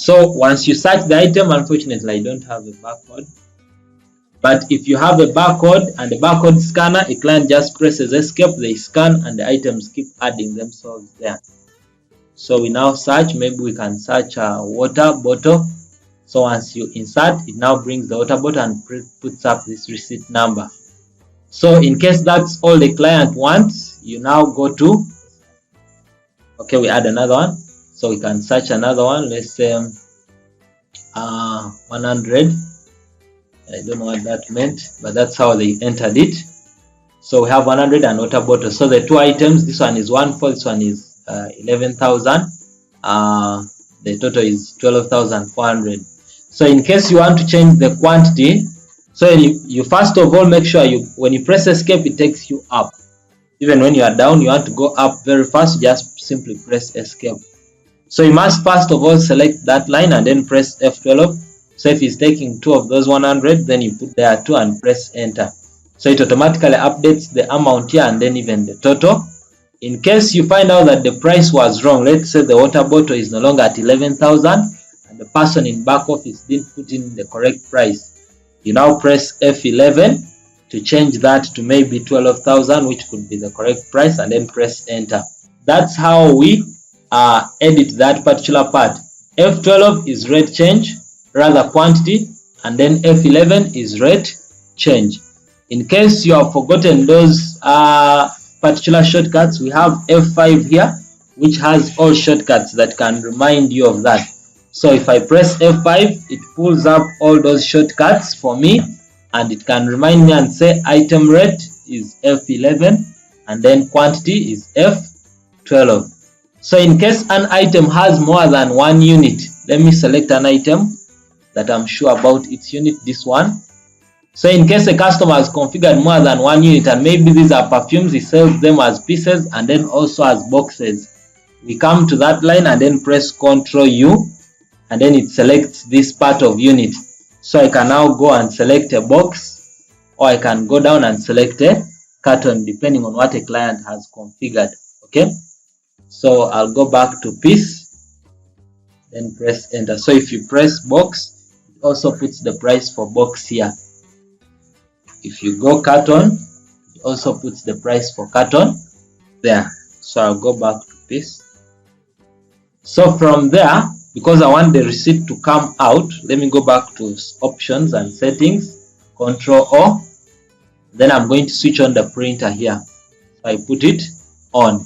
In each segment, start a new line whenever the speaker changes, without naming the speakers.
So once you search the item, unfortunately I don't have a barcode, but if you have a barcode and a barcode scanner, a client just presses escape, they scan, and the items keep adding themselves there. So we now search, maybe we can search a water bottle. So once you insert, it now brings the water bottle and puts up this receipt number. So in case that's all the client wants, you now go to, okay, we add another one. So we can search another one. Let's say 100. I don't know what that meant, but that's how they entered it. So we have 100 and water bottle. So the two items, this one is 1,400, this one is 11,000. The total is 12,400. So in case you want to change the quantity, so you first of all make sure when you press escape, it takes you up. Even when you are down, you want to go up very fast, just simply press escape. So you must first of all select that line and then press F12. So if it's taking 2 of those 100, then you put there 2 and press enter. So it automatically updates the amount here and then even the total. In case you find out that the price was wrong, let's say the water bottle is no longer at 11,000 and the person in back office didn't put in the correct price, you now press F11 to change that to maybe 12,000, which could be the correct price, and then press enter. That's how we edit that particular part. F12 is rate change, rather quantity, and then F11 is rate change. In case you have forgotten those particular shortcuts, we have F5 here, which has all shortcuts that can remind you of that. So if I press F5, it pulls up all those shortcuts for me, and it can remind me and say item rate is F11 and then quantity is F12. So in case an item has more than one unit, let me select an item that I'm sure about its unit, this one. So in case a customer has configured more than one unit, and maybe these are perfumes, he sells them as pieces and then also as boxes, we come to that line and then press Ctrl U, and then it selects this part of unit. So I can now go and select a box, or I can go down and select a carton, depending on what a client has configured. Okay, so I'll go back to piece, then press enter. So if you press box, it also puts the price for box here. If you go carton, it also puts the price for carton there. So I'll go back to piece. So from there, because I want the receipt to come out, let me go back to options and settings, Ctrl O. Then I'm going to switch on the printer here. So I put it on.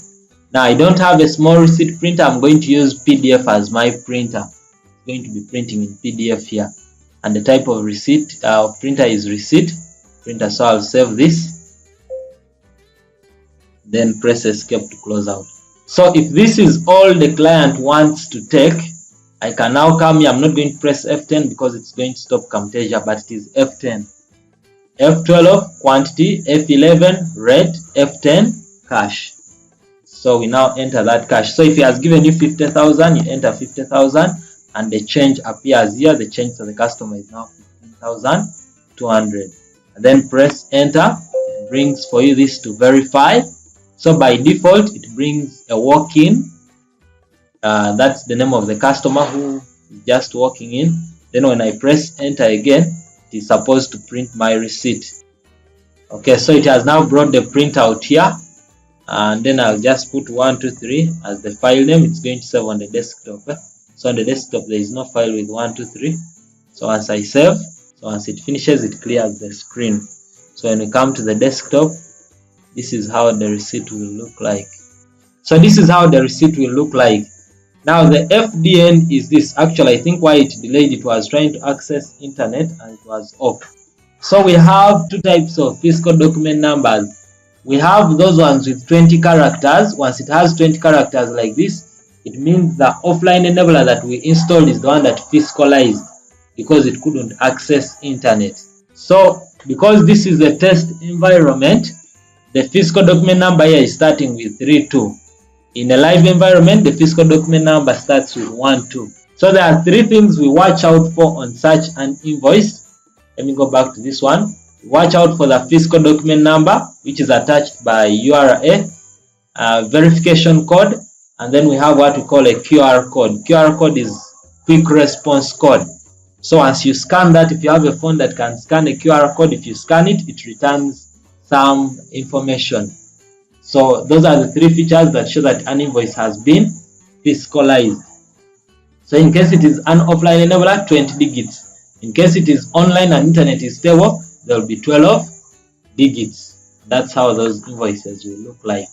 Now I don't have a small receipt printer. I'm going to use PDF as my printer. It's going to be printing in PDF here. And the type of receipt printer is receipt printer. So I'll save this. Then press escape to close out. So if this is all the client wants to take, I can now come here. I'm not going to press F10 because it's going to stop Camtasia, but it is F10. F12 quantity, F11 rate, F10 cash. So we now enter that cash. So if he has given you 50,000, you enter 50,000 and the change appears here. The change to the customer is now 15,200. And then press enter. It brings for you this to verify. So by default, it brings a walk-in. That's the name of the customer who is just walking in. Then when I press enter again, it is supposed to print my receipt. Okay, so it has now brought the printout here, and then I'll just put 123 as the file name. It's going to save on the desktop. So on the desktop there is no file with 123. So once I save, so once it finishes, it clears the screen. So when we come to the desktop, this is how the receipt will look like. So this is how the receipt will look like. Now the FDN is this. Actually, I think why it delayed, it was trying to access internet and it was off. So we have two types of fiscal document numbers. We have those ones with 20 characters. Once it has 20 characters like this, it means the offline enabler that we installed is the one that fiscalized because it couldn't access internet. So because this is a test environment, the fiscal document number here is starting with 32. In a live environment, the fiscal document number starts with 12. So there are three things we watch out for on such an invoice. Let me go back to this one. Watch out for the fiscal document number, which is attached by URA, verification code, and then we have what we call a QR code. QR code is quick response code. So once you scan that, if you have a phone that can scan a QR code, if you scan it, it returns some information. So those are the three features that show that an invoice has been physicalized. So in case it is an offline enabler, 20 digits. In case it is online and internet is stable, there will be 12 digits. That's how those invoices will look like.